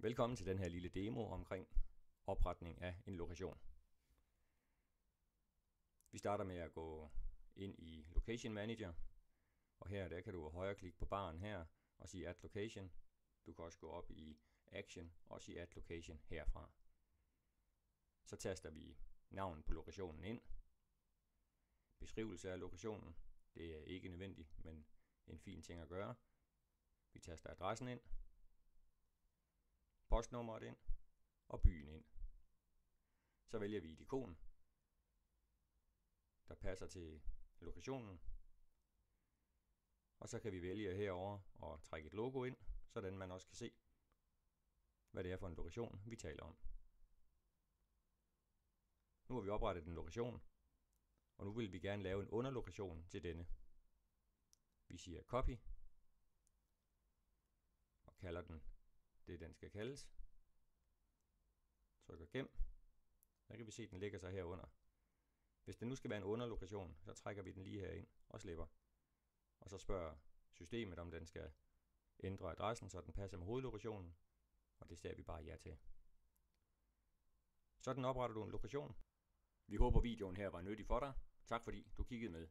Velkommen til den her lille demo omkring opretning af en lokation. Vi starter med at gå ind i Location Manager, og her der kan du højreklikke på barren her og sige Add Location. Du kan også gå op i Action og sige Add Location herfra. Så taster vi navnet på lokationen ind. Beskrivelse af lokationen, det er ikke nødvendigt, men en fin ting at gøre. Vi taster adressen ind, postnummeret ind og byen ind. Så vælger vi et ikon, der passer til lokationen. Og så kan vi vælge herover og trække et logo ind, sådan man også kan se, hvad det er for en lokation, vi taler om. Nu har vi oprettet en lokation, og nu vil vi gerne lave en underlokation til denne. Vi siger copy, og kalder den det, den skal kaldes. Trykker gem. Så kan vi se, at den ligger sig herunder. Hvis det nu skal være en underlokation, så trækker vi den lige herind og slipper. Og så spørger systemet, om den skal ændre adressen, så den passer med hovedlokationen. Og det siger vi bare ja til. Sådan opretter du en lokation. Vi håber videoen her var nyttig for dig. Tak fordi du kiggede med.